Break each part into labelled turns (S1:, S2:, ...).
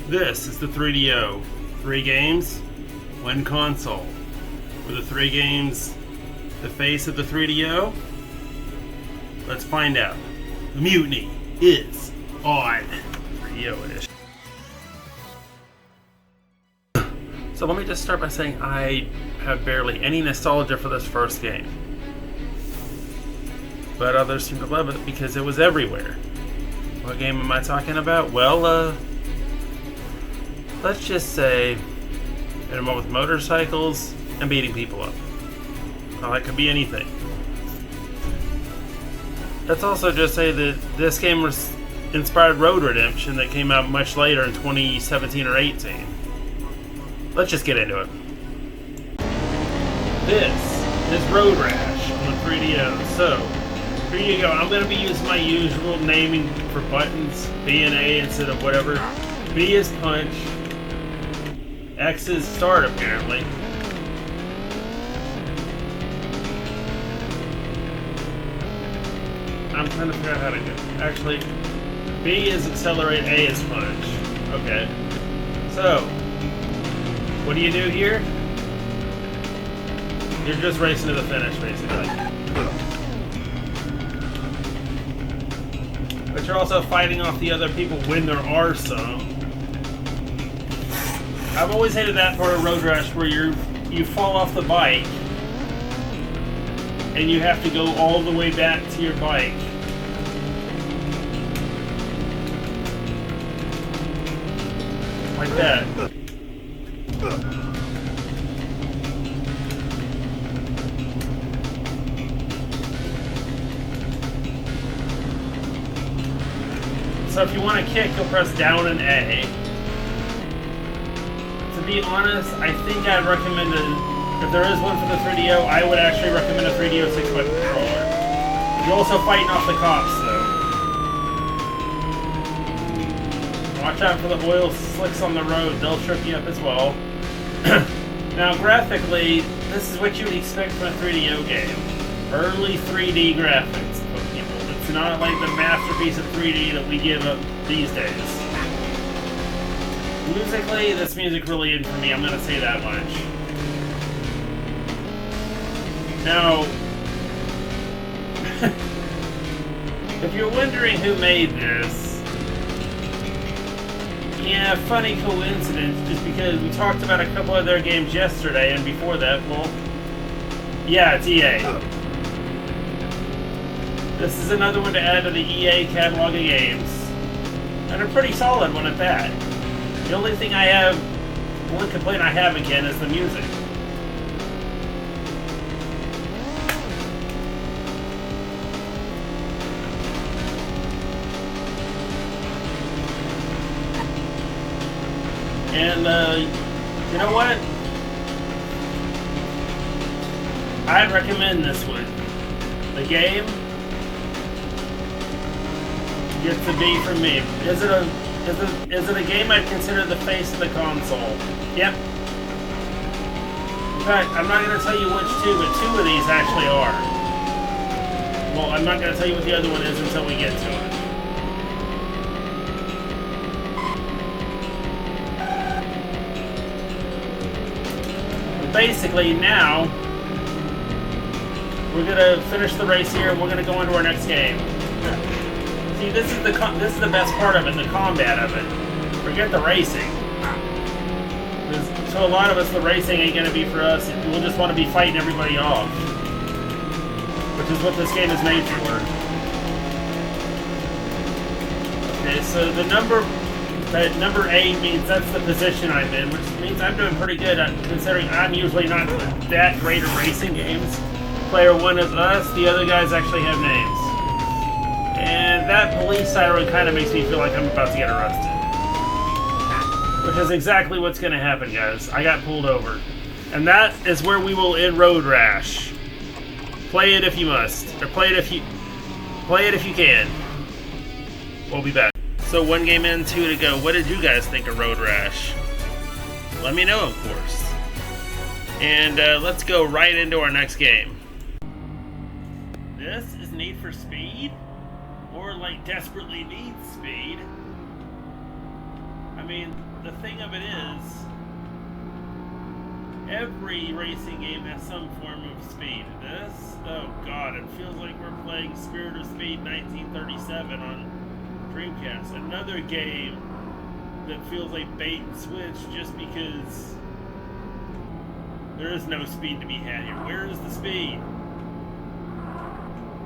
S1: This is the 3DO. 3 games, 1 console. Were the 3 games the face of the 3DO? Let's find out. Mutiny is on. 3DO-ish. So let me just start by saying I have barely any nostalgia for this first game. But others seem to love it because it was everywhere. What game am I talking about? Well, let's just say involved with motorcycles and beating people up. Well, that could be anything. Let's also just say that this game was inspired Road Redemption that came out much later in 2017 or 18. Let's just get into it. This is Road Rash on the 3DO. So, here you go. I'm going to be using my usual naming for buttons. B and A instead of whatever. B is punch. X is start, apparently. I'm trying to figure out how to go. Actually, B is accelerate, A is punch. Okay. So, what do you do here? You're just racing to the finish, basically. But you're also fighting off the other people when there are some. I've always hated that part of Road Rash where you fall off the bike and you have to go all the way back to your bike. Like that. So if you want to kick, you'll press down and A. To be honest, I think I'd recommend if there is one for the 3DO, I would actually recommend a 3DO 6-button controller. You're also fighting off the cops, though. Watch out for the oil slicks on the road; they'll trip you up as well. Now, graphically, this is what you would expect from a 3DO game: early 3D graphics. It's not like the masterpiece of 3D that we give up these days. Musically, this music really isn't for me, I'm going to say that much. Now, if you're wondering who made this, yeah, funny coincidence, just because we talked about a couple of their games yesterday, and before that, well, yeah, it's EA. This is another one to add to the EA catalog of games. And a pretty solid one at that. The only complaint I have again is the music. And, you know what? I'd recommend this one. The game gets a B from me. Is it a game I'd consider the face of the console? Yep. In fact, I'm not going to tell you which two, but 2 of these actually are. Well, I'm not going to tell you what the other one is until we get to it. But basically, now we're going to finish the race here and we're going to go into our next game. See, this is the best part of it, the combat of it. Forget the racing. To a lot of us, the racing ain't going to be for us. We'll just want to be fighting everybody off. Which is what this game is made for. Okay, so that number 8 means that's the position I'm in, which means I'm doing pretty good, considering I'm usually not that great at racing games. Player 1 is us, the other guys actually have names. And that police siren kind of makes me feel like I'm about to get arrested. Which is exactly what's going to happen, guys. I got pulled over. And that is where we will end Road Rash. Play it if you must. Or play it if you can. We'll be back. So 1 game in, 2 to go. What did you guys think of Road Rash? Let me know, of course. And let's go right into our next game. This is Need for Speed? Or like desperately needs speed. I I mean, the thing of it is, every racing game has some form of speed. This, oh god, it feels like we're playing Spirit of Speed 1937 on Dreamcast. Another game that feels like bait and switch just because there is no speed to be had here. Where is the speed?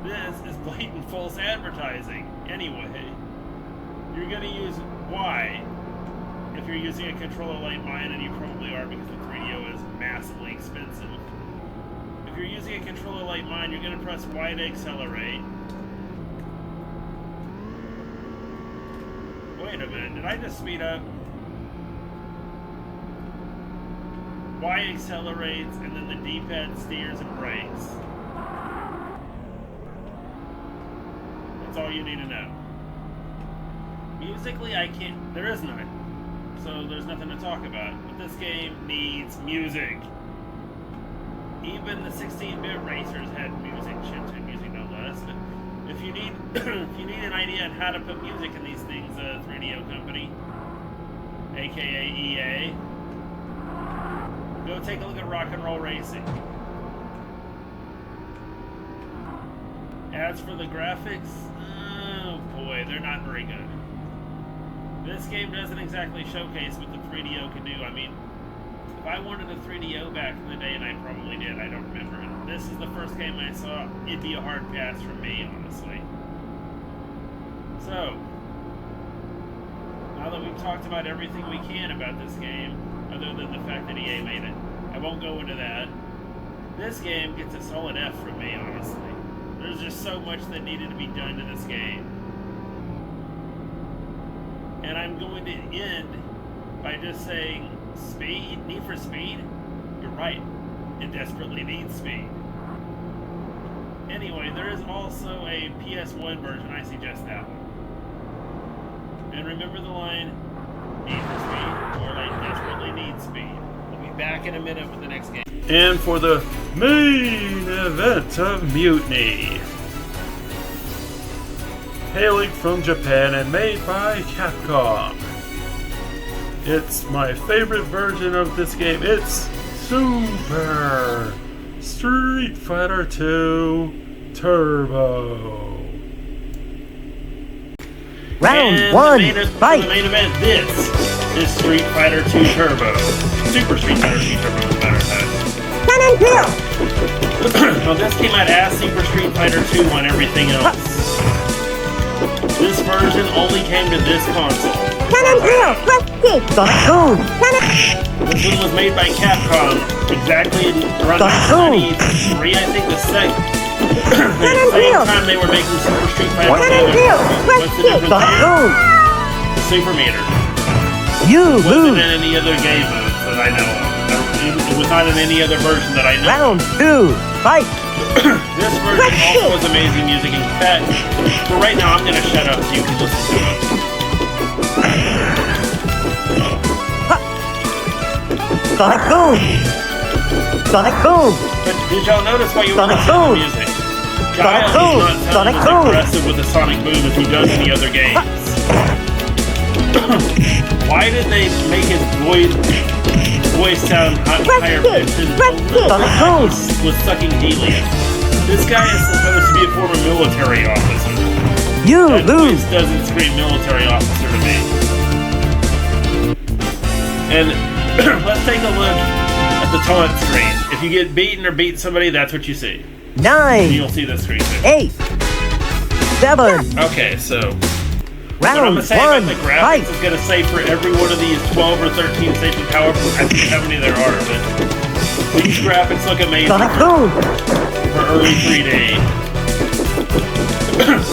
S1: This is blatant false advertising. Anyway, you're going to use Y if you're using a controller like mine, and you probably are because the 3DO is massively expensive. If you're using a controller like mine, you're going to press Y to accelerate. Wait a minute, did I just speed up? Y accelerates, and then the D-pad steers and brakes. That's all you need to know. Musically, I can't... There is none. So there's nothing to talk about. But this game needs music. Even the 16-bit racers had music, Shinton music no less. But if you need if you need an idea on how to put music in these things, 3DO company, aka EA, go take a look at Rock and Roll Racing. As for the graphics, oh boy, they're not very good. This game doesn't exactly showcase what the 3DO can do. I mean, if I wanted a 3DO back in the day, and I probably did, I don't remember it. This is the first game I saw. It'd be a hard pass for me, honestly. So, now that we've talked about everything we can about this game, other than the fact that EA made it, I won't go into that. This game gets a solid F from me, honestly. There's just so much that needed to be done to this game. And I'm going to end by just saying, speed, Need for Speed? You're right, it desperately needs speed. Anyway, there is also a PS1 version, I suggest that one. And remember the line, Need for Speed, or I desperately need speed. We'll be back in a minute with the next game. And for the main event of Mutiny. Hailing from Japan and made by Capcom. It's my favorite version of this game. It's Super Street Fighter 2 Turbo.
S2: Round one, fight!
S1: The main event, this is Street Fighter 2 Turbo. Super Street Fighter 2 Turbo, as a matter of fact. Well, this came out as Super Street Fighter 2 on everything else. This version only came to this console. This one was made by Capcom exactly around 1993, I think, the same time they were making Super Street Fighter. What's the difference here? The Super Meter.
S2: You
S1: wasn't in any other game modes that I know of. It was not in any other version that I know.
S2: Round two, fight!
S1: This version also has amazing music. In fact, for right now, I'm going to shut up so you can listen to it.
S2: Sonic Boom! Sonic Boom!
S1: But did y'all notice why you were listening to the music? Guile does not sound as aggressive with the Sonic Boom as he does in the other games. Why did they make his voice sound higher pitched and was sucking helium? This guy is supposed to be a former military officer. That voice doesn't scream military officer to me. And let's take a look at the taunt screen. If you get beaten or beat somebody, that's what you see.
S2: 9.
S1: And you'll see the screen too.
S2: 8. 7.
S1: Okay, so
S2: Round
S1: what I'm going to say
S2: one,
S1: about the graphics is going to say for every one of these 12 or 13 safety power, I forget how many there are, but these graphics look amazing for early 3D.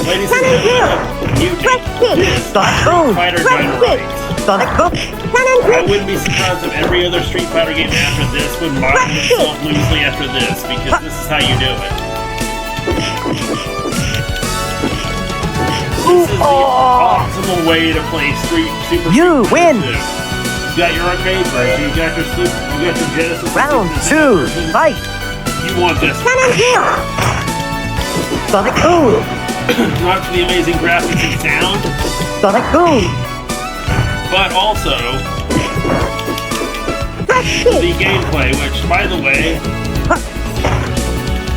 S1: Ladies and gentlemen, Mutiny is Street Fighter Dynamite. I wouldn't be surprised if every other Street Fighter game after this would model itself loosely after this, because this is how you do it. This is the optimal way to play Super Street Fighter 2. You got your arcade version, you got your Genesis.
S2: Round two, fight!
S1: You want this.
S2: Sonic Boom!
S1: Not for the amazing graphics and sound,
S2: Sonic Boom!
S1: but but also the gameplay, which, by the way,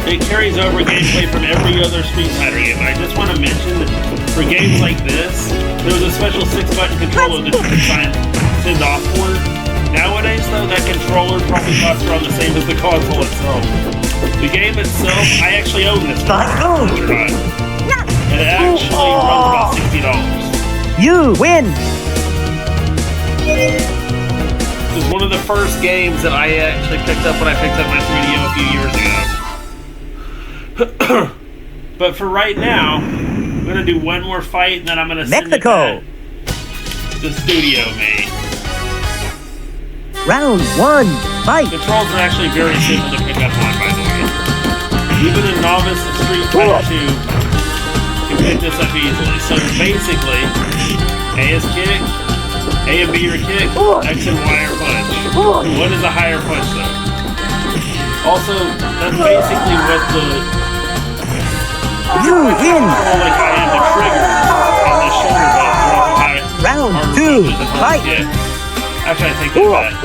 S1: it carries over gameplay from every other Street Fighter game. I just want to mention that for games like this, there was a special 6-button controller that you could send off for. Nowadays, though, that controller probably costs around the same as the console itself. The game itself, I actually own this one. It actually runs about $60.
S2: You win.
S1: It was one of the first games that I actually picked up when I picked up my 3DO a few years ago. But for right now, I'm going to do one more fight, and then I'm going to send
S2: Mexico.
S1: the studio me.
S2: Round 1, fight.
S1: Controls are actually very simple to pick up on, by the way. Even a novice of Street Fighter 2 can pick this up easily. So basically, A is kick, A and B are kick, X and Y are punch. What is a higher punch, though? Also, that's basically what the...
S2: You win.
S1: Like I am the trigger on the shoulder buttons.
S2: Round 2, fight.
S1: Actually, I take that back.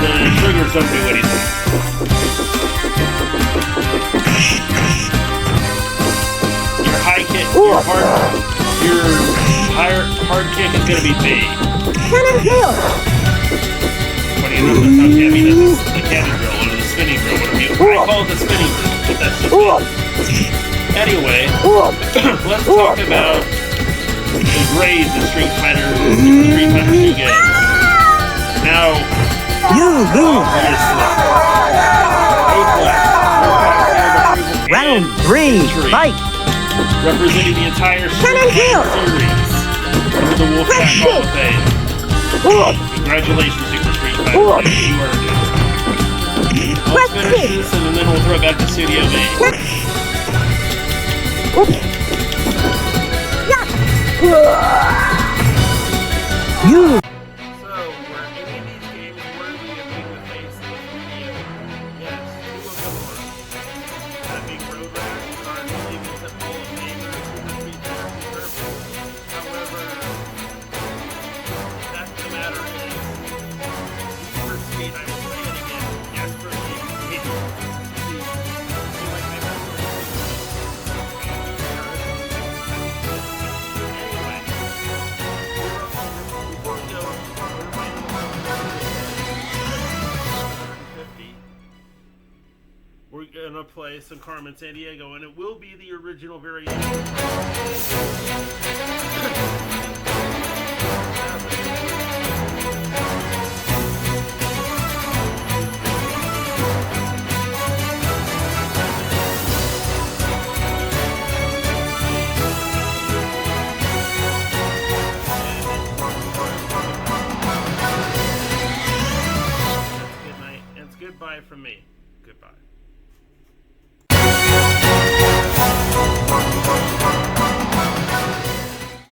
S1: The triggers don't do anything. Your high kick, your hard kick is going to be B.
S2: Cannon drill.
S1: Funny enough, that's not I mean, it's the cannon drill or the spinning drill, whatever you... I call it the spinning drill, but that's just it. Anyway, let's talk about the grades that Street Fighter 2 gets. Now,
S2: You lose. Round 3, fight.
S1: Representing the entire Street Fighter series under the Wolfpack Hall of Fame. Congratulations, Super Street Fighter. You earned it. Let's finish this and then we'll throw it back to Studio Me.
S2: You.
S1: So, were any of these games worthy of being the face of this video? Yes, 2 of them are. That being Road Rash, currently makes up Hall of Famer, Super Street Fighter Perfect. However, the fact of the matter is, Super Street, I will say it again, desperately needs to feel like I have to we're gonna play some Carmen Sandiego, and it will be the original variation. Good night, and it's goodbye from me. Goodbye.